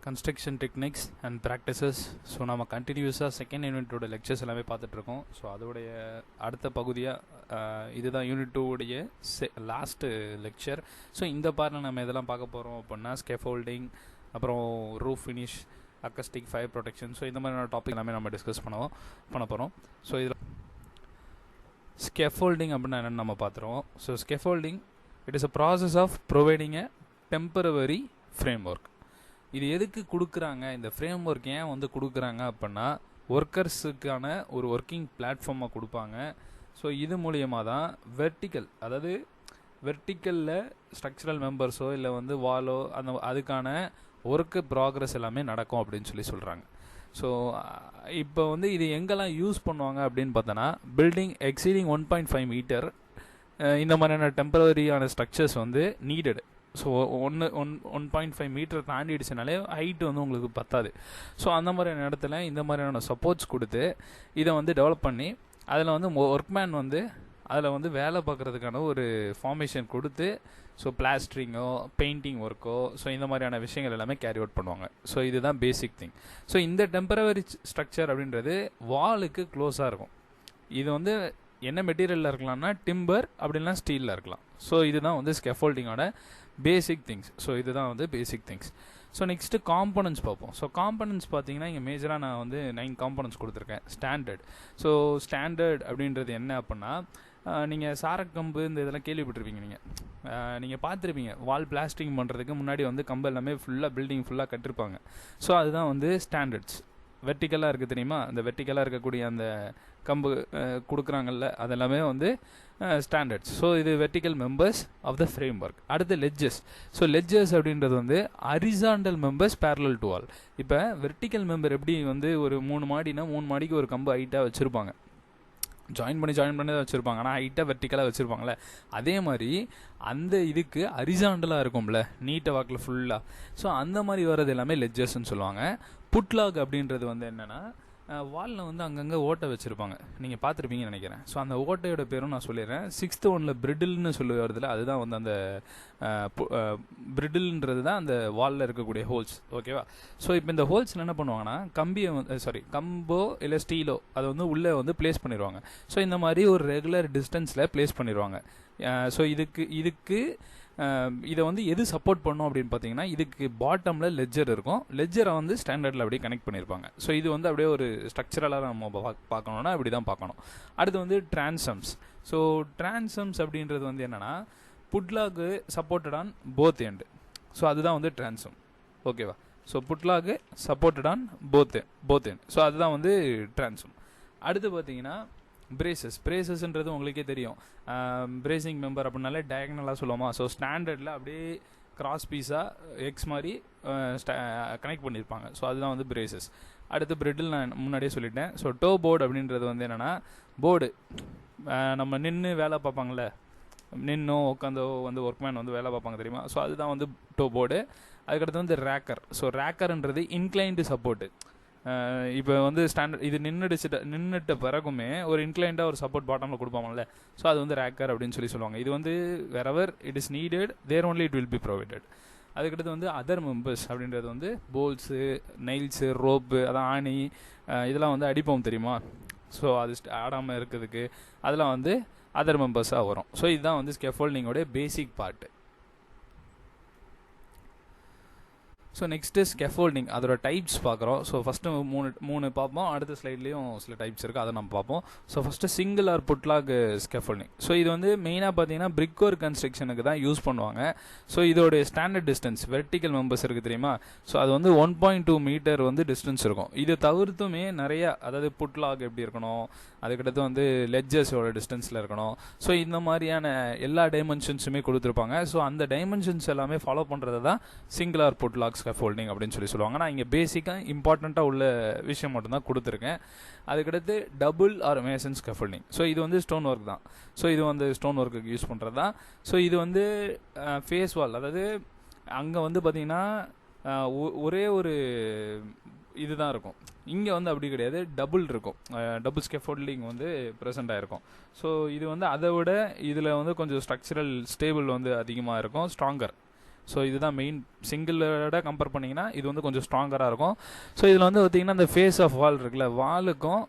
Construction techniques and practices. So நம்ம கண்டினியூஸாக second யூனிட்டோட lectures எல்லாமே பார்த்துட்ருக்கோம். ஸோ அதோடைய அடுத்த பகுதியாக இதுதான் யூனிட் 2 உடைய லாஸ்ட்டு லெக்சர். ஸோ இந்த பார்ட்டில் நம்ம இதெல்லாம் பார்க்க போகிறோம் அப்படின்னா ஸ்கேஃபோல்டிங், அப்புறம் roof finish, acoustic, fire protection. So இந்த மாதிரியான டாபிக் எல்லாமே நம்ம டிஸ்கஸ் பண்ண போகிறோம். ஸோ இதில் ஸ்கேஃபோல்டிங் அப்படின்னா என்னென்னு நம்ம பார்த்துருவோம். So scaffolding it is a process of providing a temporary framework. இது எதுக்கு கொடுக்குறாங்க, இந்த ஃப்ரேம் ஒர்க் ஏன் வந்து கொடுக்குறாங்க அப்படின்னா ஒர்க்கர்ஸுக்கான ஒரு ஒர்க்கிங் பிளாட்ஃபார்மை கொடுப்பாங்க. ஸோ இது மூலியமாக தான் வெர்டிக்கலில் ஸ்ட்ரக்சரல் மெம்பர்ஸோ இல்லை வந்து வாலோ அதுக்கான ஒர்க்கு ப்ராக்ரஸ் எல்லாமே நடக்கும் அப்படின்னு சொல்கிறாங்க. ஸோ இப்போ வந்து இது எங்கெல்லாம் யூஸ் பண்ணுவாங்க அப்படின்னு பார்த்தோன்னா பில்டிங் எக்ஸீடிங் 1.5 மீட்டர் இந்த மாதிரியான டெம்பரரியான ஸ்ட்ரக்சர்ஸ் வந்து நீடடு. ஸோ 1.5 மீட்டர் தாண்டிடுச்சுனாலே ஹைட்டு வந்து உங்களுக்கு பத்தாது. ஸோ அந்த மாதிரியான இடத்துல இந்த மாதிரியான சப்போர்ட்ஸ் கொடுத்து இதை வந்து டெவலப் பண்ணி அதில் வந்து ஒர்க்மேன் வந்து அதில் வந்து வேலை பார்க்குறதுக்கான ஒரு ஃபார்மேஷன் கொடுத்து ஸோ பிளாஸ்டரிங்கோ பெயிண்டிங் ஒர்க்கோ ஸோ இந்த மாதிரியான விஷயங்கள் எல்லாமே கேரி அவுட் பண்ணுவாங்க. ஸோ இதுதான் பேசிக் திங். ஸோ இந்த டெம்பரவரி ஸ்ட்ரக்சர் அப்படின்றது வாலுக்கு க்ளோஸாக இருக்கும். இது வந்து என்ன மெட்டீரியலில் இருக்கலாம்னா டிம்பர் அப்படின்னா ஸ்டீலில் இருக்கலாம். ஸோ இதுதான் வந்து ஸ்கேஃபோல்டிங்கோட பேசிக் திங்ஸ். ஸோ இதுதான் வந்து basic things. So next components பார்ப்போம். ஸோ காம்பனன்ட்ஸ் பார்த்தீங்கன்னா இங்கே மேஜராக நான் வந்து 9 காம்பனன்ட்ஸ் கொடுத்துருக்கேன். ஸ்டாண்டர்ட். ஸோ ஸ்டாண்டர்ட் அப்படின்றது என்ன அப்படின்னா நீங்கள் சாரக்கம்பு இந்த இதெல்லாம் கேள்விப்பட்டிருப்பீங்க. நீங்கள் பார்த்துருப்பீங்க வால் பிளாஸ்டிங் பண்ணுறதுக்கு முன்னாடி வந்து கம்பு எல்லாமே ஃபுல்லாக பில்டிங் ஃபுல்லாக கட்டிருப்பாங்க. ஸோ அதுதான் வந்து ஸ்டாண்டர்ட்ஸ். வெர்டிக்கலாக இருக்குது தெரியுமா, அந்த வெர்டிக்கலாக இருக்கக்கூடிய அந்த கம்பு கொடுக்குறாங்கல்ல அதெல்லாமே வந்து ஸ்டாண்டர்ட்ஸ். ஸோ இது vertical members of the framework. அடுத்து லெட்ஜஸ். ஸோ லெட்ஜஸ் அப்படின்றது வந்து horizontal members parallel to wall. இப்போ வெர்டிக்கல் மெம்பர் எப்படி வந்து ஒரு 3 மாடினா 3 மாடிக்கு ஒரு கம்பு ஹைட்டாக வச்சுருப்பாங்க, ஜாயின் பண்ணி தான் வச்சுருப்பாங்க, ஆனால் ஹைட்டாக வெர்டிக்கலாக வச்சுருப்பாங்களே அதே மாதிரி அந்த இதுக்கு ஹரிசாண்டலாக இருக்கும்ல நீட்டை வாக்கில் ஃபுல்லாக. ஸோ அந்த மாதிரி வர்றது எல்லாமே லெட்ஜஸ்ன்னு சொல்லுவாங்க. புட்லாக் அப்படின்றது வந்து என்னென்னா வாலில் வந்து அங்கங்கே ஓட்டை வச்சுருப்பாங்க, நீங்கள் பார்த்துருப்பீங்கன்னு நினைக்கிறேன். ஸோ அந்த ஓட்டையோட பேரும் நான் சொல்லிடுறேன். 6th ஒன்னில் பிரிடில்னு சொல்லி வருதுல, அதுதான் வந்து அந்த பிரிடில்ன்றது தான் அந்த வாலில் இருக்கக்கூடிய ஹோல்ஸ். ஓகேவா? ஸோ இப்போ இந்த ஹோல்ஸில் என்ன பண்ணுவாங்கன்னா கம்போ இல்லை ஸ்டீலோ அதை வந்து உள்ளே வந்து பிளேஸ் பண்ணிடுவாங்க. ஸோ இந்த மாதிரி ஒரு ரெகுலர் டிஸ்டன்ஸில் பிளேஸ் பண்ணிடுவாங்க. ஸோ இதுக்கு இதை வந்து எது சப்போர்ட் பண்ணும் அப்படின்னு பார்த்தீங்கன்னா இதுக்கு பாட்டமில் லெட்ஜர் இருக்கும். லெட்ஜரை வந்து ஸ்டாண்டர்டில் அப்படியே கனெக்ட் பண்ணியிருப்பாங்க. ஸோ இது வந்து அப்படியே ஒரு ஸ்ட்ரக்சரலாக நம்ம பார்க்கணுன்னா இப்படி தான் பார்க்கணும். அடுத்து வந்து டிரான்சம்ஸ். ஸோ டிரான்சம்ஸ் அப்படின்றது வந்து என்னென்னா புட்லாக்கு supported on both end. So அதுதான் வந்து டிரான்சம். ஓகேவா? ஸோ புட்லாக்கு supported on both end. So அதுதான் வந்து டிரான்சம். அடுத்து பார்த்தீங்கன்னா பிரேசஸ்ன்றது உங்களுக்கே தெரியும். பிரேசிங் மெம்பர் அப்படின்னாலே டயகனலாக சொல்லுவோமா. ஸோ ஸ்டாண்டர்டில் அப்படியே கிராஸ் பீஸாக எக்ஸ் மாதிரி கனெக்ட் பண்ணியிருப்பாங்க. ஸோ அதுதான் வந்து பிரேசஸ். அடுத்து பிரிட்டில் நான் முன்னாடியே சொல்லிட்டேன். ஸோ டோ போர்டு அப்படின்றது வந்து என்னென்னா போர்டு நம்ம நின்று வேலை பார்ப்பாங்களே, நின்னோ உட்காந்தோ வந்து ஒர்க்மேன் வந்து வேலை பார்ப்பாங்க தெரியுமா. ஸோ அதுதான் வந்து டோ போர்டு. அதுக்கடுத்து வந்து ரேக்கர். ஸோ ரேக்கர்ன்றது இன்க்ளைன்டு சப்போர்ட்டு. இப்போ வந்து ஸ்டாண்டர்ட் இது நின்றுட்ட பிறகுமே ஒரு இன்க்ளைண்டாக ஒரு சப்போர்ட் பாட்டமில் கொடுப்பாங்கல்ல. ஸோ அது வந்து ரேக்கர் அப்படின்னு சொல்லுவாங்க. இது வந்து wherever it is needed there only it will be provided. அதுக்கடுத்து வந்து அதர் மெம்பர்ஸ் அப்படின்றது வந்து போல்ஸு, நெயில்ஸு, ரோப்பு, அதான் ஆணி இதெல்லாம் வந்து அடிப்போம் தெரியுமா. ஸோ அது ஆடாமல் இருக்கிறதுக்கு அதெல்லாம் வந்து அதர் மெம்பர்ஸாக வரும். ஸோ இதுதான் வந்து ஸ்கேஃபோல்டிங்கோட பேசிக் பார்ட்டு. ஸோ நெக்ஸ்ட்டு ஸ்கேஃபோல்டிங் அதோட டைப்ஸ் பார்க்குறோம். ஸோ ஃபஸ்ட்டு மூணு பார்ப்போம். அடுத்த ஸ்லைட்லேயும் சில டைப்ஸ் இருக்குது, அதை நம்ம பார்ப்போம். So first single or putlog scaffolding. So இது வந்து மெயினாக பார்த்தீங்கன்னா பிரிக் ஒர்க் கன்ஸ்ட்ரக்ஷனுக்கு தான் யூஸ் பண்ணுவாங்க. ஸோ இதோட ஸ்டாண்டர்ட் டிஸ்டன்ஸ் வெர்டிக்கல் மெம்பர்ஸ் இருக்குது தெரியுமா. ஸோ அது வந்து 1.2 மீட்டர் வந்து டிஸ்டன்ஸ் இருக்கும். இது தவிர்த்துமே நிறையா, அதாவது புட்லாக் எப்படி இருக்கணும், அதுக்கடுத்து வந்து லெட்ஜஸோட டிஸ்டன்ஸில் இருக்கணும். ஸோ இந்த மாதிரியான எல்லா டைமென்ஷன்ஸுமே கொடுத்துருப்பாங்க. ஸோ அந்த டைமென்ஷன்ஸ் எல்லாமே ஃபாலோ பண்ணுறது தான் சிங்கிள் ஆர் புட்லாக் ஸ்கேஃபோல்டிங் அப்படின்னு சொல்லுவாங்க. நான் இங்கே பேசிக்காக இம்பார்ட்டண்ட்டாக உள்ள விஷயம் மட்டும்தான் கொடுத்துருக்கேன். அதுக்கடுத்து double or mason scaffolding. So இது வந்து ஸ்டோன் ஒர்க் தான். ஸோ இது வந்து ஸ்டோன் ஒர்க்குக்கு யூஸ் பண்ணுறது தான். ஸோ இது வந்து ஃபேஸ் வால், அதாவது அங்கே வந்து பார்த்திங்கன்னா ஒரே ஒரு இதுதான் இருக்கும். இங்கே வந்து அப்படி கிடையாது, டபுள் இருக்கும். டபுள் ஸ்கேஃபோல்டிங் வந்து ப்ரெசென்ட் ஆகிருக்கும். ஸோ இது வந்து அதை விட இதில் வந்து கொஞ்சம் ஸ்ட்ரக்சரல் ஸ்டேபிள் வந்து அதிகமாக இருக்கும், ஸ்ட்ராங்கர். ஸோ இதுதான் மெயின். சிங்கிளோட கம்பேர் பண்ணிங்கன்னா இது வந்து கொஞ்சம் ஸ்ட்ராங்கராக இருக்கும். ஸோ இதில் வந்து பார்த்திங்கன்னா அந்த ஃபேஸ் ஆஃப் வால் இருக்குல்ல, வாலுக்கும்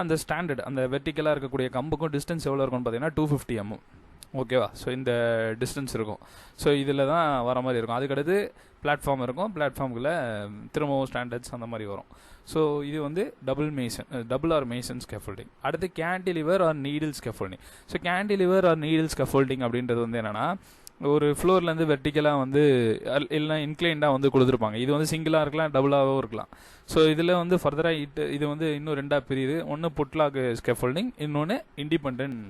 அந்த ஸ்டாண்டர்ட் அந்த வெர்டிக்கலாக இருக்கக்கூடிய கம்புக்கும் டிஸ்டன்ஸ் எவ்வளோ இருக்கும்னு பார்த்தீங்கன்னா 250 mm. ஓகேவா? ஸோ இந்த டிஸ்டன்ஸ் இருக்கும். ஸோ இதில் தான் வர மாதிரி இருக்கும். அதுக்கடுத்து பிளாட்ஃபார்ம் இருக்கும், பிளாட்ஃபார்முக்குள்ளே திரும்பவும் ஸ்டாண்டர்ட்ஸ் அந்த மாதிரி வரும். ஸோ இது வந்து டபுள் ஆர் மேசன் ஸ்கேஃபோல்டிங். அடுத்து cantilever or needle scaffolding. So cantilever or needle scaffolding அப்படின்றது வந்து என்னென்னா, ஒரு ஃப்ளோர்லேருந்து வெர்டிக்கலாக வந்து இல்லைனா இன்க்ளைண்டாக வந்து கொடுத்துருப்பாங்க. இது வந்து சிங்கிளாக இருக்கலாம், டபுளாகவும் இருக்கலாம். ஸோ இதில் வந்து ஃபர்தராக இது வந்து இன்னும் ரெண்டாக பிரியுது. ஒன்று புட்லாக் ஸ்கேஃபோல்டிங், இன்னொன்று இண்டிபெண்டன்ட்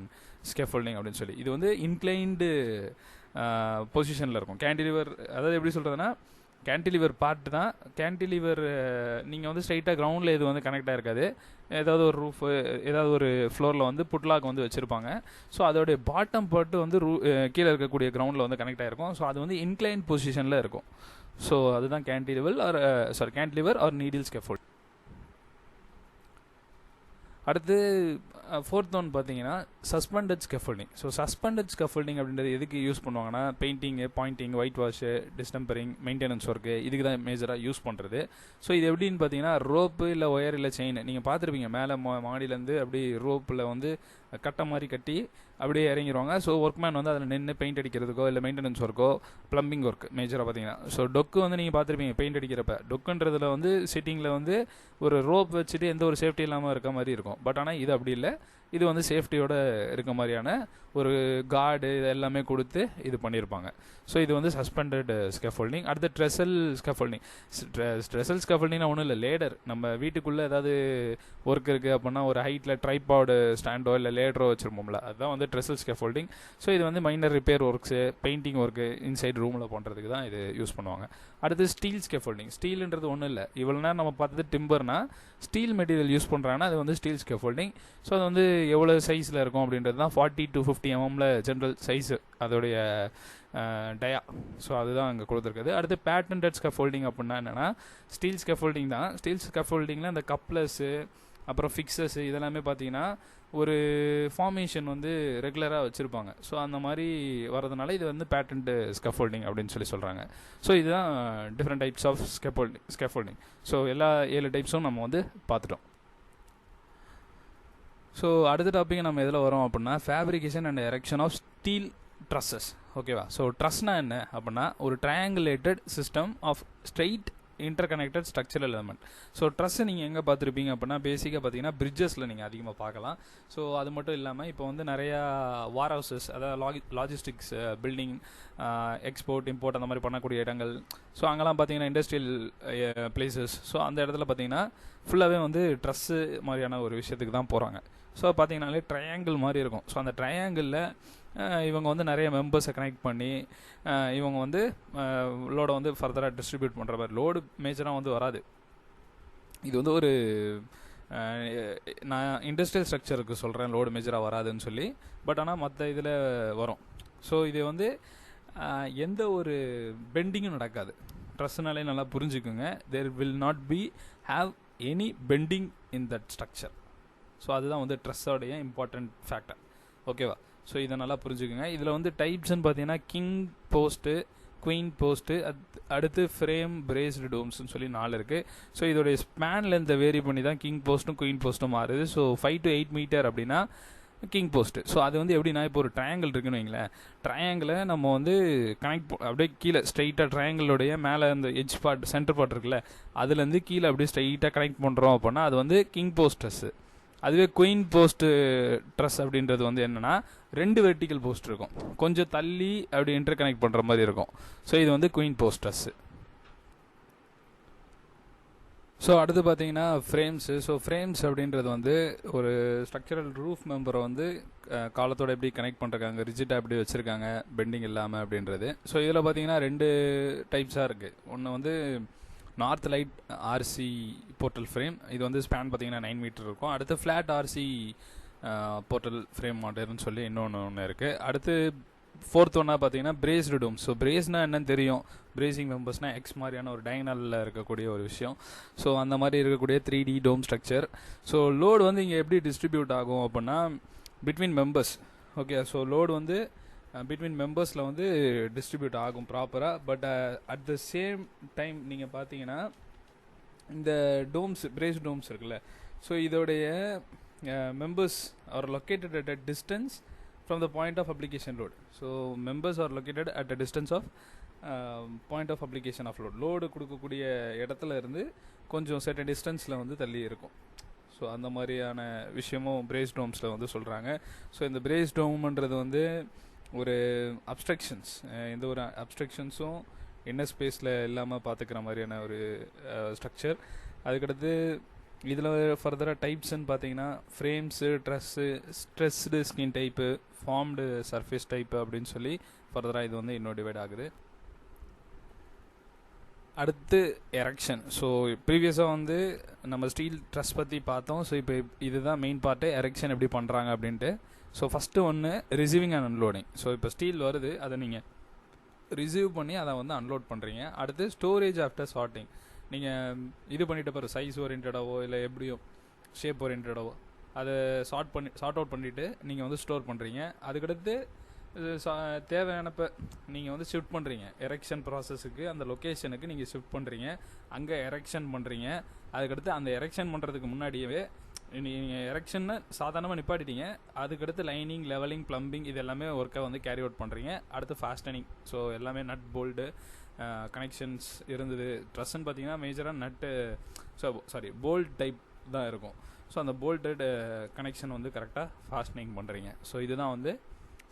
ஸ்கேஃபோல்டிங் அப்படின்னு சொல்லி. இது வந்து இன்க்ளைண்டு பொசிஷனில் இருக்கும். கேண்டிலிவர் அதாவது எப்படி சொல்கிறதுனா, கேண்டிலிவர் பார்ட் தான். கேண்டிலிவர் நீங்கள் வந்து ஸ்ட்ரைட்டாக கிரவுண்டில் இது வந்து கனெக்டாக இருக்காது. ஏதாவது ஒரு ரூஃப், ஏதாவது ஒரு ஃப்ளோரில் வந்து புட்லாக் வந்து வச்சுருப்பாங்க. ஸோ அதோடைய பாட்டம் பார்ட்டு வந்து கீழே இருக்கக்கூடிய கிரவுண்டில் வந்து கனெக்ட் ஆகிருக்கும். ஸோ அது வந்து இன்க்ளைன் பொசிஷனில் இருக்கும். ஸோ அதுதான் கேண்டிலிவர் ஆர் நீடில் ஸ்கேஃபோல்ட். அடுத்து ஃபோர்த் ஒன் பார்த்தீங்கன்னா suspended scaffolding. So suspended scaffolding அப்படின்றது எதுக்கு யூஸ் பண்ணுவாங்கன்னா, பெயிண்டிங்கு, pointing, white wash, distempering, maintenance work, இதுக்கு தான் மேஜராக யூஸ் பண்ணுறது. ஸோ இது எப்படின்னு பார்த்தீங்கன்னா, ரோப்பு இல்லை ஒயர் இல்லை செயின் நீங்கள் பார்த்துருப்பீங்க. மேலே மாடியிலேருந்து அப்படி ரோப்பில் வந்து கட்டை மாதிரி கட்டி அப்படியே இறங்கிடுவாங்க. ஸோ ஒர்க்மேன் வந்து அதில் நின்று பெயிண்ட் அடிக்கிறதுக்கோ இல்லை மெயின்டெனன்ஸ் ஒர்க்கோ ப்ளம்பிங் ஒர்க் மேஜராக பார்த்தீங்கன்னா. ஸோ டொக்கு வந்து நீங்கள் பார்த்துருப்பீங்க பெயிண்ட் அடிக்கிறப்ப. டொக்குன்றதில் வந்து சிட்டிங்கில் வந்து ஒரு ரோப் வச்சுட்டு எந்த ஒரு சேஃப்டி இல்லாமல் இருக்க மாதிரி இருக்கும். பட் ஆனால் இது அப்படி இல்லை. இது வந்து சேஃப்டியோடு இருக்க மாதிரியான ஒரு கார்டு இது எல்லாமே கொடுத்து இது பண்ணியிருப்பாங்க. ஸோ இது வந்து சஸ்பெண்டட் ஸ்கேஃபோல்டிங். அடுத்து ட்ரெசல் ஸ்கேஃபோல்டிங். ட்ரெசல் ஸ்கேஃபோல்டிங்னா ஒன்றும் இல்லை, லேடர். நம்ம வீட்டுக்குள்ளே ஏதாவது ஒர்க் இருக்குது அப்படின்னா ஒரு ஹைட்டில் ட்ரைபாடு ஸ்டாண்டோ இல்லை லேடரோ வச்சுருப்போம்ல, அதுதான் வந்து ட்ரெசல் ஸ்கேஃபோல்டிங். ஸோ இது வந்து minor repair works, painting work inside ரூமில் பண்ணுறதுக்கு தான் இது யூஸ் பண்ணுவாங்க. அடுத்து ஸ்டீல் ஸ்கேஃபோல்டிங். ஸ்டீல்ன்றது ஒன்றும் இல்லை, இவ்வளோ நேரம் நம்ம பார்த்தது டிம்பர்னா ஸ்டீல் மெட்டீரியல் யூஸ் பண்ணுறாங்கன்னா அது வந்து ஸ்டீல் ஸ்கேஃபோல்டிங். ஸோ அது வந்து எவ்வளோ சைஸில் இருக்கும் அப்படின்றது தான் 40 to 50 mm ஜென்ரல் சைஸு அதோடைய டயா. ஸோ அதுதான் அங்கே கொடுத்துருக்குது. அடுத்து பேட்டன்டட் ஸ்கேஃபோல்டிங் அப்படின்னா என்னென்னா, ஸ்டீல் ஸ்கேஃபோல்டிங் தான். ஸ்டீல் ஸ்கேஃபோல்டிங்கில் அந்த கப்ளர்ஸு அப்புறம் ஃபிக்ஸர்ஸு இதெல்லாமே பார்த்தீங்கன்னா ஒரு ஃபார்மேஷன் வந்து ரெகுலராக வச்சுருப்பாங்க. ஸோ அந்த மாதிரி வரதுனால இது வந்து பேட்டன்ட் ஸ்கேஃபோல்டிங் அப்படின்னு சொல்கிறாங்க. ஸோ இதுதான் different types of scaffolding. So எல்லா 7 டைப்ஸும் நம்ம வந்து பார்த்துட்டோம். ஸோ அடுத்த டாபிக் நம்ம எதில் வரோம் அப்படின்னா, fabrication and erection of steel trusses. ஓகேவா? ஸோ ட்ரஸ்னா என்ன அப்படின்னா, ஒரு triangulated system of straight interconnected structural element. So ட்ரஸ்ஸை நீங்கள் எங்கே பார்த்துருப்பீங்க அப்படின்னா, பேசிக்காக பார்த்தீங்கன்னா பிரிட்ஜஸில் நீங்கள் அதிகமாக பார்க்கலாம். ஸோ அது மட்டும் இல்லாமல் இப்போ வந்து நிறையா வார் ஹவுசஸ், அதாவது லாஜிஸ்டிக்ஸ், பில்டிங், எக்ஸ்போர்ட் இம்போர்ட் அந்த மாதிரி பண்ணக்கூடிய இடங்கள். ஸோ அங்கெல்லாம் பார்த்தீங்கன்னா இண்டஸ்ட்ரியல் பிளேசஸ். ஸோ அந்த இடத்துல பார்த்தீங்கன்னா ஃபுல்லாகவே வந்து ட்ரஸ்ஸு மாதிரியான ஒரு விஷயத்துக்கு தான் போகிறாங்க. ஸோ பார்த்தீங்கன்னாலே ட்ரையாங்கிள் மாதிரி இருக்கும். ஸோ அந்த ட்ரையாங்கிளில் இவங்க வந்து நிறைய மெம்பர்ஸை கனெக்ட் பண்ணி இவங்க வந்து லோடை வந்து ஃபர்தராக டிஸ்ட்ரிபியூட் பண்ணுற மாதிரி. லோடு மேஜராக வந்து வராது. இது வந்து ஒரு நான் இண்டஸ்ட்ரியல் ஸ்ட்ரக்சருக்கு சொல்கிறேன் லோடு மேஜராக வராதுன்னு சொல்லி. பட் ஆனால் மற்ற இதில் வரும். ஸோ இது வந்து எந்த ஒரு பெண்டிங்கும் நடக்காது. ட்ரஸ்னாலே நல்லா புரிஞ்சுக்குங்க. There will not be have any bending in that structure. So அதுதான் வந்து ட்ரஸ்ஸோடைய இம்பார்ட்டண்ட் ஃபேக்டர். ஓகேவா? ஸோ இதை நல்லா புரிஞ்சுக்குங்க. இதில் வந்து டைப்ஸ்ன்னு பார்த்தீங்கன்னா கிங் போஸ்ட்டு, குயின் போஸ்ட்டு, அடுத்து ஃப்ரேம், பிரேஸ்டு டோம்ஸ்னு சொல்லி 4 இருக்குது. ஸோ இதோடைய ஸ்பேன் லென்த்தை வேரி பண்ணி தான் கிங் போஸ்ட்டும் குயின் போஸ்ட்டும் மாறுது. ஸோ 5 to 8 மீட்டர் அப்படின்னா கிங் போஸ்ட்டு. ஸோ அது வந்து எப்படின்னா, இப்போ ஒரு ட்ரையாங்கிள் இருக்குன்னு வைங்களேன். ட்ரையாங்கிளை நம்ம வந்து கனெக்ட் அப்படியே கீழே ஸ்ட்ரைட்டாக ட்ரையாங்கிளோடைய மேலே அந்த எட்ஜ் பார்ட், சென்டர் பார்ட் இருக்குல்ல, அதுலேருந்து கீழே அப்படியே ஸ்ட்ரைட்டாக கனெக்ட் பண்ணுறோம் அப்படின்னா அது வந்து கிங் போஸ்ட் ட்ரஸ்ஸு. அதுவே குயின் போஸ்ட்டு ட்ரஸ் அப்படின்றது வந்து என்னென்னா 2 வெர்டிக்கல் போஸ்ட் இருக்கும், கொஞ்சம் தள்ளி அப்படி இன்டர் கனெக்ட் பண்ணுற மாதிரி இருக்கும். ஸோ இது வந்து குயின் போஸ்ட் ட்ரஸ்ஸு. ஸோ அடுத்து பார்த்தீங்கன்னா ஃப்ரேம்ஸு. ஸோ ஃப்ரேம்ஸ் அப்படின்றது வந்து ஒரு ஸ்ட்ரக்சரல் ரூஃப் மெம்பரை வந்து காலத்தோடு எப்படி கனெக்ட் பண்ணுறாங்க, ரிஜிட்டாக எப்படி வச்சுருக்காங்க பெண்டிங் இல்லாமல் அப்படின்றது. ஸோ இதில் பார்த்தீங்கன்னா 2 டைப்ஸாக இருக்குது. ஒன்று வந்து north light RC portal frame. இது வந்து ஸ்பேன் பார்த்தீங்கன்னா 9 மீட்டர் இருக்கும். அடுத்து ஃப்ளாட் ஆர்சி போர்ட்டல் ஃப்ரேம் மாடல்னு சொல்லி ஒன்று இருக்குது. அடுத்து 4th ஒன்றா பார்த்தீங்கன்னா பிரேஸ்டு டோம். ஸோ பிரேஸ்னால் என்னன்னு தெரியும், பிரேசிங் மெம்பர்ஸ்னால் எக்ஸ் மாதிரியான ஒரு டயகனலில் இருக்கக்கூடிய ஒரு விஷயம். ஸோ அந்த மாதிரி இருக்கக்கூடிய 3D டோம் ஸ்ட்ரக்சர். ஸோ லோடு வந்து இங்கே எப்படி டிஸ்ட்ரிபியூட் ஆகும் அப்படின்னா between members. Okay, so load வந்து பிட்வீன் மெம்பர்ஸில் வந்து டிஸ்ட்ரிபியூட் ஆகும் ப்ராப்பராக. But at the same time நீங்கள் பார்த்தீங்கன்னா இந்த டோம்ஸ், பிரேஸ் டோம்ஸ் இருக்குல்ல, ஸோ இதோடைய members are located at a distance from the point of application load. So members are located at a distance of point of application of load. Load கொடுக்கக்கூடிய இடத்துல இருந்து கொஞ்சம் செட்ட டிஸ்டன்ஸில் வந்து தள்ளி இருக்கும். ஸோ அந்த மாதிரியான விஷயமும் பிரேஸ் டோம்ஸில் வந்து சொல்கிறாங்க. ஸோ இந்த பிரேஸ் டோம்ன்றது வந்து ஒரு அப்ஸ்ட்ரக்ஷன்ஸ், எந்த ஒரு அப்ஸ்ட்ரக்ஷன்ஸும் என்ன ஸ்பேஸில் இல்லாமல் பார்த்துக்கிற மாதிரியான ஒரு ஸ்ட்ரக்சர். அதுக்கடுத்து இதில் ஃபர்தராக டைப்ஸ்ன்னு பார்த்தீங்கன்னா frames, stressed skin type, formed surface type அப்படின்னு சொல்லி ஃபர்தராக இது வந்து இன்னும் டிவைட் ஆகுது. அடுத்து எரெக்ஷன். ஸோ ப்ரீவியஸாக வந்து நம்ம ஸ்டீல் ட்ரஸ் பற்றி பார்த்தோம். ஸோ இப்போ இதுதான் மெயின் பார்ட்டு, எரெக்ஷன் எப்படி பண்ணுறாங்க அப்படின்ட்டு. ஸோ ஃபஸ்ட்டு ஒன்று ரிசீவிங் அண்ட் அன்லோடிங். ஸோ இப்போ ஸ்டீல் வருது, அதை நீங்கள் ரிசீவ் பண்ணி அதை வந்து அன்லோட் பண்ணுறீங்க. அடுத்து ஸ்டோரேஜ் ஆஃப்டர் சார்ட்டிங். நீங்கள் இது பண்ணிட்டு பாரு, சைஸ் ஓரியன்டாவோ இல்லை எப்படியோ ஷேப் ஓரியன்டாவோ அதை சார்ட் அவுட் பண்ணிவிட்டு நீங்கள் வந்து ஸ்டோர் பண்ணுறீங்க. அதுக்கடுத்து தேவையானப்போ நீங்கள் வந்து ஷிஃப்ட் பண்ணுறீங்க. எரெக்ஷன் ப்ராசஸுக்கு அந்த லொக்கேஷனுக்கு நீங்கள் ஷிஃப்ட் பண்ணுறீங்க, அங்கே எரெக்ஷன் பண்ணுறீங்க. அதுக்கடுத்து அந்த எரெக்ஷன் பண்ணுறதுக்கு முன்னாடியே நீங்கள் எரெக்ஷன்னு சாதாரணமாக நிப்பாட்டிட்டீங்க. அதுக்கடுத்து லைனிங், லெவலிங், ப்ளம்பிங் இது எல்லாமே ஒர்க்கை வந்து கேரி அவுட் பண்ணுறீங்க. அடுத்து ஃபாஸ்டனிங். ஸோ எல்லாமே நட் போல்டு கனெக்ஷன்ஸ் இருந்தது. ட்ரஸ்ன்னு பார்த்தீங்கன்னா மேஜராக நட்டு, போல்ட் டைப் தான் இருக்கும். ஸோ அந்த போல்டட் கனெக்ஷன் வந்து கரெக்டாக ஃபாஸ்டனிங் பண்ணுறீங்க. ஸோ இதுதான் வந்து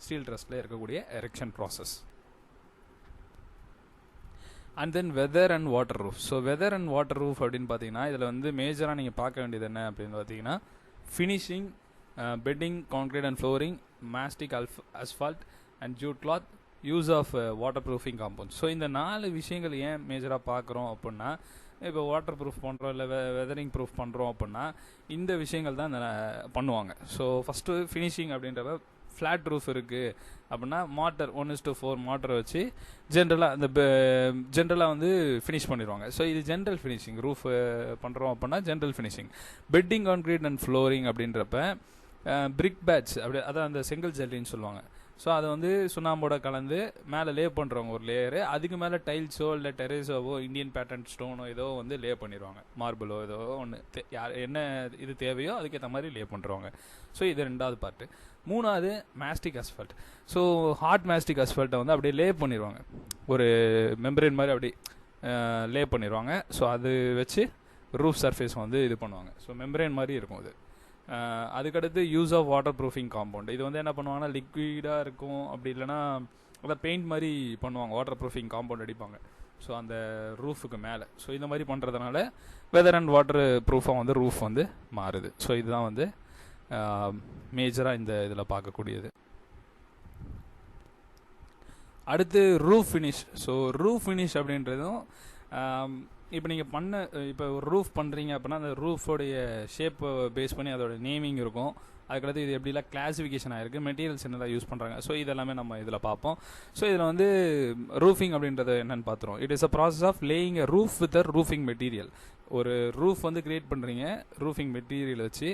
ஸ்டீல் ட்ரஸ்ட்டில் இருக்கக்கூடிய erection process. And then weather and water roof. So weather and water roof அப்படின்னு பார்த்தீங்கன்னா இதில் வந்து மேஜராக நீங்கள் பார்க்க வேண்டியது என்ன அப்படின்னு பார்த்தீங்கன்னா finishing, bedding, concrete and flooring, mastic, asphalt and jute cloth, use of water proofing compound. So இந்த 4 விஷயங்கள் ஏன் மேஜராக பார்க்குறோம் அப்படின்னா, இப்போ வாட்டர் ப்ரூஃப் பண்ணுறோம் இல்லை வெதரிங் ப்ரூஃப் பண்ணுறோம் அப்படின்னா இந்த விஷயங்கள் தான் பண்ணுவாங்க. ஸோ ஃபஸ்ட்டு ஃபினிஷிங் அப்படின்றப்ப ஃப்ளாட் ரூஃப் இருக்குது அப்படின்னா மாட்டர் 1:4 மாட்டரை வச்சு ஜென்ரலாக வந்து ஃபினிஷ் பண்ணிடுவாங்க. ஸோ இது ஜென்ரல் ஃபினிஷிங். ரூஃப் பண்ணுறோம் அப்படின்னா general finishing. Bedding, concrete and flooring அப்படின்றப்ப பிரிக் பேட்ச் அப்படி, அதான் அந்த செங்கல் ஜல்லின்னு சொல்லுவாங்க. ஸோ அதை வந்து சுண்ணாம்போட கலந்து மேலே லே பண்ணுறவங்க ஒரு லேயரு, அதுக்கு மேலே டைல்ஸோ இல்லை டெரேஸோவோ இந்தியன் பேட்டர்ன் ஸ்டோனோ ஏதோ வந்து லே பண்ணிடுவாங்க, மார்பிளோ ஏதோ ஒன்று யார் என்ன இது தேவையோ அதுக்கேற்ற மாதிரி லே பண்ணுறவங்க. ஸோ இது 2வது பார்ட்டு. 3வது மேஸ்டிக் அஸ்ஃபால்ட். ஸோ ஹார்ட் மேஸ்டிக் அஸ்ஃபால்ட்டை வந்து அப்படியே லே பண்ணிடுவாங்க, ஒரு மெம்பரேன் மாதிரி அப்படி லே பண்ணிடுவாங்க. ஸோ அது வச்சு ரூஃப் சர்ஃபேஸ் வந்து இது பண்ணுவாங்க. ஸோ மெம்பரேன் மாதிரி இருக்கும் அது. அதுக்கடுத்து use of water proofing compound. இது வந்து என்ன பண்ணுவாங்கன்னா லிக்விடாக இருக்கும், அப்படி இல்லைனா அதான் பெயிண்ட் மாதிரி பண்ணுவாங்க, வாட்டர் ப்ரூஃபிங் காம்பவுண்ட் அடிப்பாங்க ஸோ அந்த ரூஃபுக்கு மேலே. ஸோ இந்த மாதிரி பண்ணுறதுனால வெதர் அண்ட் வாட்டர் ப்ரூஃபாக வந்து ரூஃப் வந்து மாறுது. ஸோ இதுதான் வந்து மேஜராக இந்த இதில் பார்க்கக்கூடியது. அடுத்து roof finish. So roof finish அப்படின்றதும் இப்போ நீங்கள் இப்போ ஒரு ரூஃப் பண்ணுறீங்க அப்படின்னா அந்த ரூஃபோடைய ஷேப்பை பேஸ் பண்ணி அதோட நேமிங் இருக்கும். அதுக்கடுத்து இது எப்படிலாம் கிளாஸிஃபிகேஷன் ஆகிருக்கு, மெட்டீரியல்ஸ் என்னதான் யூஸ் பண்ணுறாங்க. ஸோ இதெல்லாமே நம்ம இதில் பார்ப்போம். ஸோ இதில் வந்து ரூஃபிங் அப்படின்றது என்னென்னு பார்த்துருவோம். It is a process of laying a roof with a roofing material. ஒரு ரூஃப் வந்து கிரியேட் பண்ணுறீங்க ரூஃபிங் மெட்டீரியல் வச்சு.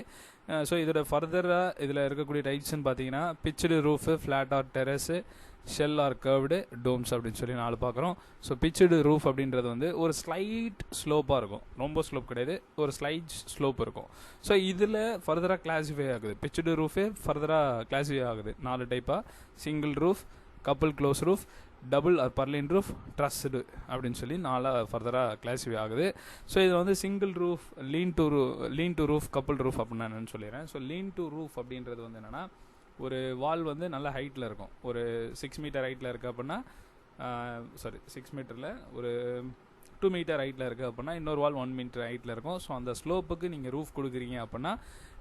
ஸோ இதோட ஃபர்தராக இதில் இருக்கக்கூடிய டைப்ஸ்ன்னு பார்த்தீங்கன்னா pitched roof, flat or terrace, shell or curved, domes அப்படின்னு சொல்லி 4 பார்க்குறோம். ஸோ பிச்சுடு ரூஃப் அப்படின்றது வந்து ஒரு ஸ்லைட் ஸ்லோப்பாக இருக்கும், ரொம்ப ஸ்லோப் கிடையாது, ஒரு ஸ்லைட் ஸ்லோப் இருக்கும். ஸோ இதில் ஃபர்தராக கிளாஸிஃபை ஆகுது. பிச்சுடு ரூஃபே ஃபர்தராக கிளாஸிஃபை ஆகுது 4 டைப்பாக: single roof, couple close roof, double or purlin roof, trussed அப்படின்னு சொல்லி 4 ஃபர்தராக கிளாஸிஃபை ஆகுது. ஸோ இதில் வந்து single roof, lean to roof, couple roof அப்படின்னா என்னென்னு சொல்லிடுறேன். ஸோ லீன் டு ரூஃப் அப்படின்றது வந்து என்னென்னா, ஒரு வால் வந்து நல்ல ஹைட்டில் இருக்கும், ஒரு 6 மீட்டர் ஹைட்டில் இருக்குது அப்படின்னா 6 மீட்டரில் ஒரு 2 மீட்டர் ஹைட்டில் இருக்குது அப்படின்னா இன்னொரு வால் 1 மீட்டர் ஹைட்டில் இருக்கும். ஸோ அந்த ஸ்லோப்புக்கு நீங்கள் ரூஃப் கொடுக்குறீங்க அப்படின்னா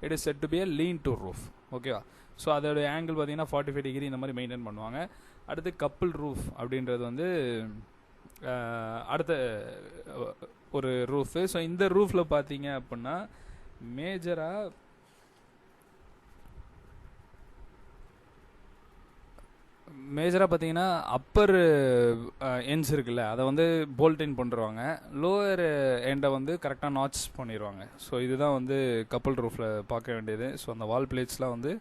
it is set to be a lean to roof. ஓகேவா? ஸோ அதோட ஆங்கிள் பார்த்தீங்கன்னா 45 டிகிரி இந்த மாதிரி மெயின்டைன் பண்ணுவாங்க. அடுத்து கப்புள் ரூஃப் அப்படின்றது வந்து அடுத்த ஒரு ரூஃபு. ஸோ இந்த ரூஃபில் பார்த்தீங்க அப்படின்னா மேஜராக பார்த்தீங்கன்னா அப்பர் எண்ட்ஸ் இருக்குல்ல அதை வந்து போல்டின் பண்ணுறாங்க, லோவர் எண்டை வந்து கரெக்டாக நாட்ச் பண்ணிடுவாங்க. ஸோ இதுதான் வந்து கப்புள் ரூஃபில் பார்க்க வேண்டியது. ஸோ அந்த வால் பிளேட்ஸ்லாம் வந்து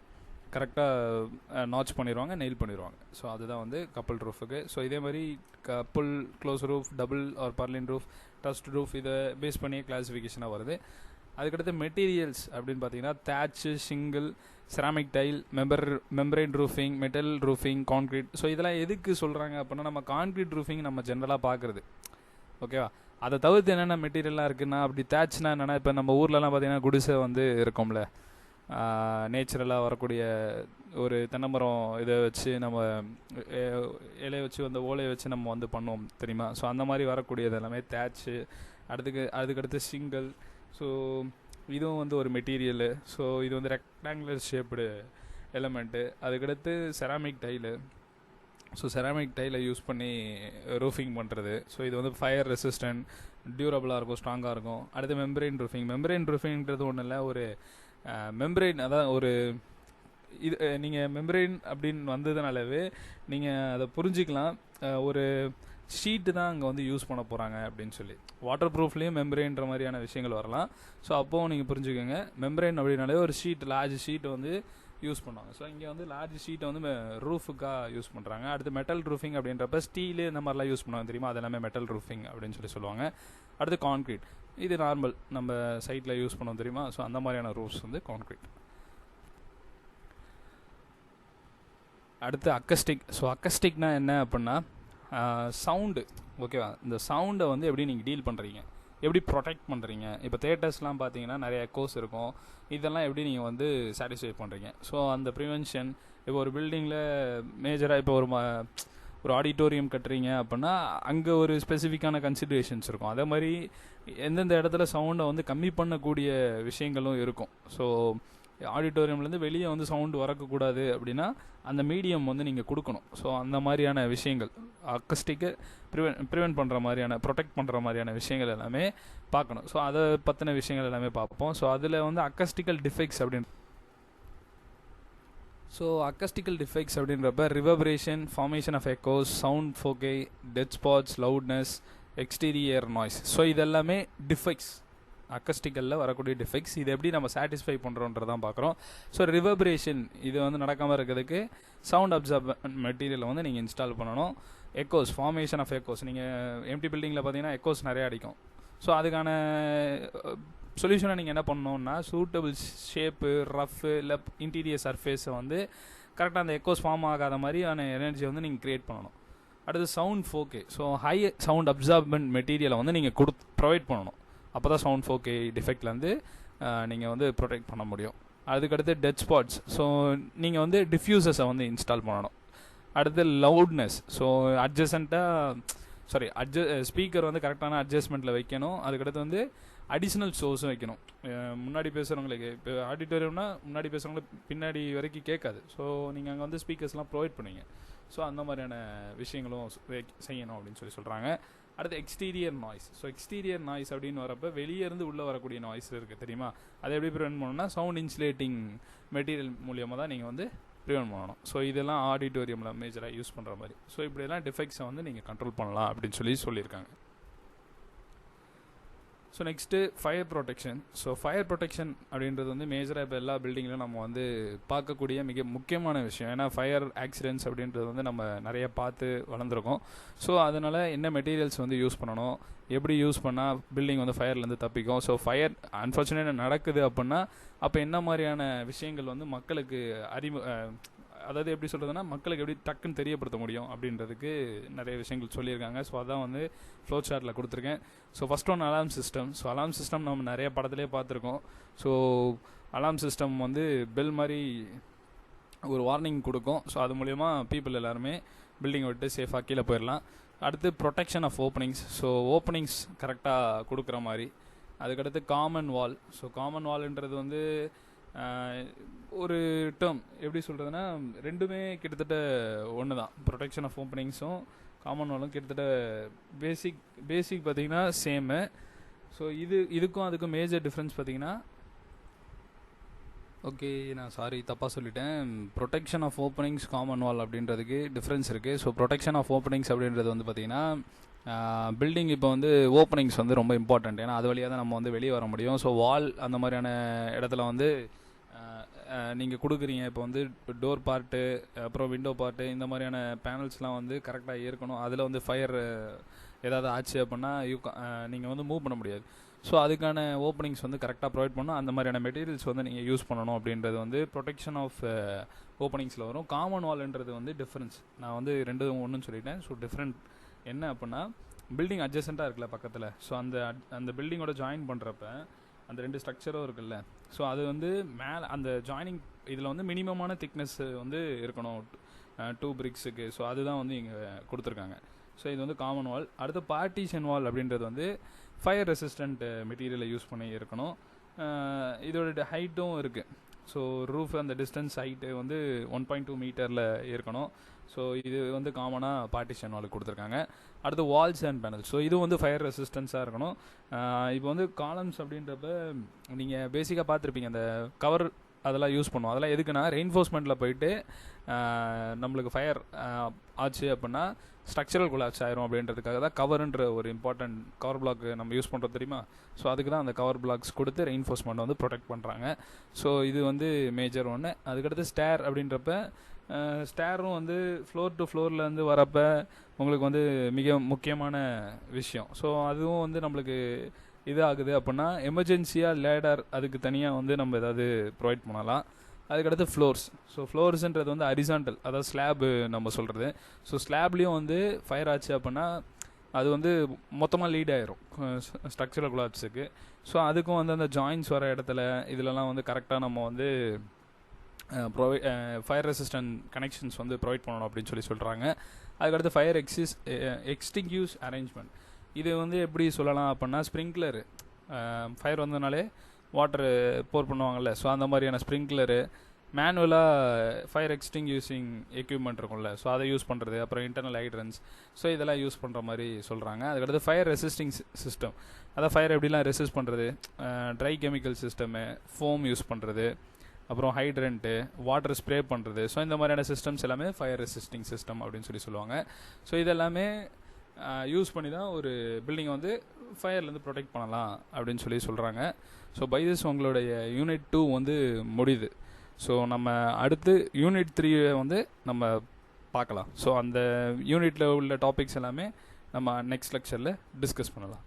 கரெக்டாக நாச் பண்ணிடுவாங்க, நெயில் பண்ணிடுவாங்க. ஸோ அதுதான் வந்து கப்பல் ரூஃபுக்கு. ஸோ இதே மாதிரி couple close roof, double or purlin roof, டஸ்ட் ரூஃப், இதை பேஸ் பண்ணியே கிளாஸிஃபிகேஷனாக வருது. அதுக்கடுத்து மெட்டீரியல்ஸ் அப்படின்னு பார்த்தீங்கன்னா thatch, shingle, ceramic tile, membrane roofing, metal roofing, concrete. So இதெல்லாம் எதுக்கு சொல்கிறாங்க அப்படின்னா, நம்ம கான்க்ரீட் ரூஃபிங் நம்ம ஜென்ரலாக பார்க்குறது, ஓகேவா. அதை தவிர்த்து என்னென்ன மெட்டீரியலாக இருக்குன்னா, அப்படி தேட்ச்னா என்னென்னா, இப்போ நம்ம ஊர்லலாம் பார்த்தீங்கன்னா குடிசை வந்து இருக்கும்ல, நேச்சுரலாக வரக்கூடிய ஒரு தென்னைமரம் இதை வச்சு நம்ம இலையை வச்சு அந்த ஓலையை வச்சு நம்ம வந்து பண்ணுவோம் தெரியுமா. ஸோ அந்த மாதிரி வரக்கூடியது எல்லாமே தேட்ச்சு. அதுக்கடுத்து சிங்கிள். ஸோ இதுவும் வந்து ஒரு மெட்டீரியலு. ஸோ இது வந்து ரெக்டாங்குலர் ஷேப்டு எலமெண்ட்டு. அதுக்கடுத்து செராமிக் டைலு. ஸோ செராமிக் டைலை யூஸ் பண்ணி ரூஃபிங் பண்ணுறது. ஸோ இது வந்து ஃபயர் ரெசிஸ்டன்ட், டியூரபிளாக இருக்கும், ஸ்ட்ராங்காக இருக்கும். அடுத்து மெம்பரைன் ரூஃபிங். மெம்பரைன் ரூஃபிங்கிறது ஒன்றும் இல்லை, ஒரு மெம்பரைன், அதான் ஒரு இது. நீங்கள் மெம்பரைன் அப்படின்னு வந்ததுனாலவே நீங்கள் அதை புரிஞ்சிக்கலாம், ஒரு ஷீட்டு தான் அங்கே வந்து யூஸ் பண்ண போகிறாங்க அப்படின்னு சொல்லி. வாட்டர் ப்ரூஃப்லேயும் மெம்பரைன்ற மாதிரியான விஷயங்கள் வரலாம். ஸோ அப்போது நீங்கள் புரிஞ்சுக்கோங்க, மெம்பரைன் அப்படின்னாலே ஒரு ஷீட், லார்ஜ் ஷீட்டை வந்து யூஸ் பண்ணுவாங்க. ஸோ இங்கே வந்து லார்ஜ் ஷீட்டை வந்து ரூஃபுக்காக யூஸ் பண்ணுறாங்க. அடுத்து மெட்டல் ரூஃபிங் அப்படின்றப்ப ஸ்டீலு இந்த மாதிரிலாம் யூஸ் பண்ணுவாங்க தெரியுமா, அது எல்லாமே மெட்டல் ரூஃபிங் அப்படின்னு சொல்லி சொல்லுவாங்க. அடுத்து கான்க்ரீட். இது நார்மல் நம்ம சைட்டில் யூஸ் பண்ணுவோம் தெரியுமா. ஸோ அந்த மாதிரியான ரூஃப்ஸ் வந்து கான்க்ரீட். அடுத்து அக்கஸ்டிக். ஸோ அக்கஸ்டிக்னா என்ன அப்படின்னா, சவுண்டு, ஓகேவா. இந்த சவுண்டை வந்து எப்படி நீங்கள் டீல் பண்ணுறீங்க, எப்படி ப்ரொடெக்ட் பண்ணுறீங்க. இப்போ தேட்டர்ஸ்லாம் பார்த்தீங்கன்னா நிறைய எக்கோஸ் இருக்கும், இதெல்லாம் எப்படி நீங்கள் வந்து சாட்டிஸ்ஃபை பண்ணுறீங்க. ஸோ அந்த ப்ரிவென்ஷன். இப்போ ஒரு பில்டிங்கில் மேஜராக இப்போ ஒரு ஆடிட்டோரியம் கட்டுறீங்க அப்படின்னா அங்கே ஒரு ஸ்பெசிஃபிக்கான கன்சிடரேஷன்ஸ் இருக்கும். அதே மாதிரி எந்தெந்த இடத்துல சவுண்டை வந்து கம்மி பண்ணக்கூடிய விஷயங்களும் இருக்கும். ஸோ ஆடிட்டோரியம்லேருந்து வெளியே வந்து சவுண்டு வரக்கூடாது அப்படின்னா அந்த மீடியம் வந்து நீங்கள் கொடுக்கணும். ஸோ அந்த மாதிரியான விஷயங்கள் அக்கஸ்டிக்கை ப்ரிவென்ட் பண்ணுற மாதிரியான, ப்ரொடெக்ட் பண்ணுற மாதிரியான விஷயங்கள் எல்லாமே பார்க்கணும். ஸோ அதை பற்றின விஷயங்கள் எல்லாமே பார்ப்போம். ஸோ அதில் வந்து அக்கஸ்டிக்கல் டிஃபெக்ட்ஸ் அப்படின்னு. ஸோ அக்கஸ்டிக்கல் டிஃபெக்ட்ஸ் அப்படின்றப்ப reverberation, formation of echoes, sound foci, dead spots, loudness, exterior noise. So இதெல்லாமே டிஃபெக்ட்ஸ், அக்கஸ்டிக்கலில் வரக்கூடிய டிஃபெக்ட்ஸ். இது எப்படி நம்ம சாட்டிஸ்ஃபை பண்ணுறோன்றதான் பார்க்குறோம். ஸோ ரிவர்பரேஷன் இது வந்து நடக்காமல் இருக்கிறதுக்கு சவுண்ட் அப்சார்பன்ட் மெட்டீரியலை வந்து நீங்கள் இன்ஸ்டால் பண்ணணும். Echoes, formation of echoes. நீங்கள் எம்டி பில்டிங்கில் பார்த்தீங்கன்னா எக்கோஸ் நிறையா அடிக்கும். ஸோ அதுக்கான சொல்யூஷனை நீங்கள் என்ன பண்ணணுன்னா, சூட்டபிள் ஷேப்பு, ரஃப்பு இல்லை இன்டீரியர் சர்ஃபேஸை வந்து கரெக்டாக அந்த எக்கோஸ் ஃபார்ம் ஆகாத மாதிரியான எனர்ஜியை வந்து நீங்கள் க்ரியேட் பண்ணணும். அடுத்து sound foci. So high sound absorbent மெட்டீரியலை வந்து நீங்கள் ப்ரொவைட் பண்ணணும். அப்போ தான் சவுண்ட் ஃபோகே டிஃபெக்ட்லேருந்து நீங்கள் வந்து ப்ரொடெக்ட் பண்ண முடியும். அதுக்கடுத்து டெட் ஸ்பாட்ஸ். ஸோ நீங்கள் வந்து டிஃப்யூசர்ஸை வந்து இன்ஸ்டால் பண்ணணும். அடுத்து லவுட்னஸ். ஸோ ஸ்பீக்கர் வந்து கரெக்டான அட்ஜஸ்ட்மெண்ட்டில் வைக்கணும். அதுக்கடுத்து வந்து அடிஷ்னல் சோர்ஸும் வைக்கணும். முன்னாடி பேசுகிறவங்களுக்கு, இப்போ ஆடிட்டோரியம்னா முன்னாடி பேசுகிறவங்களுக்கு பின்னாடி வரைக்கும் கேட்காது. ஸோ நீங்கள் அங்கே வந்து ஸ்பீக்கர்ஸ்லாம் ப்ரொவைட் பண்ணுவீங்க. ஸோ அந்த மாதிரியான விஷயங்களும் செய்யணும் அப்படின்னு சொல்கிறாங்க. அடுத்து exterior noise. So exterior noise அப்படின்னு வரப்போ வெளியே இருந்து உள்ளே வரக்கூடிய நாய்ஸ் இருக்குது தெரியுமா, அதை எப்படி ப்ரிவென்ட் பண்ணணும்னா சவுண்ட் இன்சுலேட்டிங் மெட்டீரியல் மூலியமாக தான் நீங்கள் வந்து ப்ரிவென்ட் பண்ணணும். ஸோ இதெல்லாம் ஆடிட்டோரியமில் மேஜராக யூஸ் பண்ணுற மாதிரி. ஸோ இப்படியெல்லாம் டிஃபெக்ட்ஸை வந்து நீங்கள் கண்ட்ரோல் பண்ணலாம் அப்படின்னு சொல்லியிருக்காங்க. So next fire protection. So fire protection அப்படின்றது வந்து மேஜராக இப்போ எல்லா பில்டிங்லையும் நம்ம வந்து பார்க்கக்கூடிய மிக முக்கியமான விஷயம். ஏன்னா ஃபயர் ஆக்சிடென்ட்ஸ் அப்படின்றது வந்து நம்ம நிறைய பார்த்து வளர்ந்துருக்கோம். ஸோ அதனால் என்ன மெட்டீரியல்ஸ் வந்து யூஸ் பண்ணணும், எப்படி யூஸ் பண்ணால் பில்டிங் வந்து ஃபயர்லேருந்து தப்பிக்கும். ஸோ ஃபயர் அன்ஃபார்ச்சுனேட்டாக நடக்குது அப்படின்னா அப்போ என்ன மாதிரியான விஷயங்கள் வந்து மக்களுக்கு அதாவது எப்படி சொல்கிறதுனா மக்களுக்கு எப்படி டக்குன்னு தெரியப்படுத்த முடியும் அப்படின்றதுக்கு நிறைய விஷயங்கள் சொல்லியிருக்காங்க. ஸோ அதான் வந்து ஃப்ளோ சார்ட்டில் கொடுத்துருக்கேன். So first one alarm system. So alarm system நம்ம நிறைய படத்துலேயே பார்த்துருக்கோம். ஸோ அலார்ம் சிஸ்டம் வந்து பெல் மாதிரி ஒரு வார்னிங் கொடுக்கும். ஸோ அது மூலயமா பீப்புள் எல்லாருமே பில்டிங்கை விட்டு சேஃபாக கீழே போயிடலாம். அடுத்து protection of openings. So openings கரெக்டாக கொடுக்குற மாதிரி. அதுக்கடுத்து காமன் வால். ஸோ காமன் வால்ன்றது வந்து ஒரு டேர்ம் எப்படி சொல்கிறதுனா ரெண்டுமே கிட்டத்தட்ட ஒன்று தான். ப்ரொடெக்ஷன் ஆஃப் ஓப்பனிங்ஸும் காமன் வாலும் கிட்டத்தட்ட பேசிக் பார்த்திங்கன்னா சேமு. ஸோ இதுக்கும் அதுக்கும் மேஜர் டிஃப்ரென்ஸ் பார்த்திங்கன்னா, ஓகே நான் தப்பாக சொல்லிட்டேன். ப்ரொடெக்ஷன் ஆஃப் ஓப்பனிங்ஸ், காமன் வால் அப்படின்றதுக்கு டிஃப்ரென்ஸ் இருக்குது. ஸோ ப்ரொடெக்ஷன் ஆஃப் ஓப்பனிங்ஸ் அப்படின்றது வந்து பார்த்திங்கன்னா பில்டிங் இப்போ வந்து ஓப்பனிங்ஸ் வந்து ரொம்ப இம்பார்ட்டண்ட். ஏன்னா அது வழியாக தான் நம்ம வந்து வெளியே வர முடியும். ஸோ வால் அந்த மாதிரியான இடத்துல வந்து நீங்கள் கொடுக்குறீங்க. இப்போ வந்து டோர் பார்ட்டு, அப்புறம் விண்டோ பார்ட்டு, இந்த மாதிரியான பேனல்ஸ்லாம் வந்து கரெக்டாக இருக்கணும். அதில் வந்து ஃபயர் ஏதாவது ஆச்சு அப்படின்னா நீங்கள் வந்து மூவ் பண்ண முடியாது. ஸோ அதுக்கான ஓப்பனிங்ஸ் வந்து கரெக்டாக ப்ரொவைட் பண்ணணும். அந்த மாதிரியான மெட்டீரியல்ஸ் வந்து நீங்கள் யூஸ் பண்ணணும் அப்படின்றது வந்து ப்ரொடெக்ஷன் ஆஃப் ஓப்பனிங்ஸில் வரும். காமன் வால்ன்றது வந்து டிஃப்ரென்ஸ். நான் வந்து ஒன்றுன்னு சொல்லிட்டேன். ஸோ டிஃப்ரெண்ட் என்ன அப்படின்னா, பில்டிங் அட்ஜசண்ட்டாக இருக்குல்ல பக்கத்தில், ஸோ அந்த பில்டிங்கோட ஜாயின் பண்ணுறப்ப அந்த 2 ஸ்ட்ரக்சரும் இருக்குல்ல, ஸோ அது வந்து மேலே அந்த ஜாயினிங் இதில் வந்து மினிமமான திக்னஸ் வந்து இருக்கணும் 2 பிரிக்ஸுக்கு. ஸோ அதுதான் வந்து இங்கே கொடுத்துருக்காங்க. ஸோ இது வந்து காமன் வால். அடுத்து பார்ட்டிஷன் வால் அப்படின்றது வந்து ஃபயர் ரெசிஸ்டண்ட் மெட்டீரியலை யூஸ் பண்ணி இருக்கணும். இதோட ஹைட்டும் இருக்குது. ஸோ ரூஃப் அந்த டிஸ்டன்ஸ் ஹைட்டு வந்து 1.2 மீட்டரில் இருக்கணும். ஸோ இது வந்து காமனாக பார்ட்டிஷன் வாலுக்கு கொடுத்துருக்காங்க. அடுத்து வால்ஸ் அண்ட் பேனல்ஸ். ஸோ இது வந்து ஃபயர் ரெசிஸ்டன்ஸாக இருக்கணும். இப்போ வந்து காலம்ஸ் அப்படின்றப்ப நீங்கள் பேசிக்காக பார்த்துருப்பீங்க, அந்த கவர் அதெல்லாம் யூஸ் பண்ணுவோம். அதெல்லாம் எதுக்குன்னா, ரெயின்ஃபோர்ஸ்மெண்ட்டில் போயிட்டு நம்மளுக்கு ஃபயர் ஆச்சு அப்படின்னா ஸ்ட்ரக்சரல் கொலாப்ஸ் ஆயிரும் அப்படின்றதுக்காக தான் கவருன்ற ஒரு இம்பார்ட்டன்ட் கவர் பிளாக் நம்ம யூஸ் பண்ணுறது தெரியுமா. ஸோ அதுக்கு தான் அந்த கவர் பிளாக்ஸ் கொடுத்து ரெயின்ஃபோர்ஸ்மெண்ட் வந்து ப்ரொடெக்ட் பண்ணுறாங்க. ஸோ இது வந்து மேஜர் ஒன்று. அதுக்கடுத்து ஸ்டேர் அப்படின்றப்ப ஸ்டேரும் வந்து ஃப்ளோர் டு ஃப்ளோர்லேருந்து வரப்ப உங்களுக்கு வந்து மிக முக்கியமான விஷயம். ஸோ அதுவும் வந்து நம்மளுக்கு இதாகுது அப்படின்னா எமர்ஜென்சியாக லேடர் அதுக்கு தனியாக வந்து நம்ம ஏதாவது ப்ரொவைட் பண்ணலாம். அதுக்கடுத்து ஃப்ளோர்ஸ். ஸோ ஃப்ளோர்ஸுன்றது வந்து ஹரிசாண்டல், அதாவது ஸ்லாபு நம்ம சொல்கிறது. ஸோ ஸ்லாப்லேயும் வந்து ஃபயர் ஆச்சு அப்படின்னா அது வந்து மொத்தமாக லீட் ஆகிரும் ஸ்ட்ரக்சரல் கொலாப்ஸுக்கு. ஸோ அதுக்கும் வந்து அந்த ஜாயின்ஸ் வர இடத்துல இதிலலாம் வந்து கரெக்டாக நம்ம வந்து ஃபயர் ரெசிஸ்டன்ட் கனெக்ஷன்ஸ் வந்து ப்ரொவைட் பண்ணணும் அப்படின்னு சொல்கிறாங்க. அதுக்கடுத்து ஃபயர் எக்ஸ்டிங்யூஷ் அரேஞ்ச்மெண்ட். இது வந்து எப்படி சொல்லலாம் அப்படின்னா, ஸ்ப்ரிங்க்லரு ஃபயர் வந்ததுனாலே வாட்டரு போர் பண்ணுவாங்கள்ல, ஸோ அந்த மாதிரியான ஸ்ப்ரிங்க்லரு, மேனுவலாக ஃபயர் எக்ஸ்டிங்யூஷிங் எக்யூப்மெண்ட் இருக்கும்ல, ஸோ அதை யூஸ் பண்ணுறது, அப்புறம் இன்டர்னல் ஹைட்ரன்ஸ், ஸோ இதெல்லாம் யூஸ் பண்ணுற மாதிரி சொல்கிறாங்க. அதுக்கடுத்து ஃபயர் ரெசிஸ்டிங் சிஸ்டம், அதான் ஃபயர் எப்படிலாம் ரெசிஸ்ட் பண்ணுறது, dry chemical system, foam use பண்ணுறது, அப்புறம் ஹைட்ரண்ட்டு, வாட்டர் ஸ்ப்ரே பண்ணுறது. ஸோ இந்த மாதிரியான சிஸ்டம்ஸ் எல்லாமே ஃபயர் ரெசிஸ்டிங் சிஸ்டம் அப்படின்னு சொல்லுவாங்க. ஸோ இதெல்லாமே யூஸ் பண்ணி தான் ஒரு பில்டிங்கை வந்து ஃபயர்லேருந்து ப்ரொடெக்ட் பண்ணலாம் அப்படின்னு சொல்கிறாங்க. ஸோ பை திஸ் உங்களுடைய யூனிட் 2 வந்து முடியுது. ஸோ நம்ம அடுத்து யூனிட் 3 வந்து நம்ம பார்க்கலாம். ஸோ அந்த யூனிட்டில் உள்ள டாபிக்ஸ் எல்லாமே நம்ம நெக்ஸ்ட் லெக்சரில் டிஸ்கஸ் பண்ணலாம்.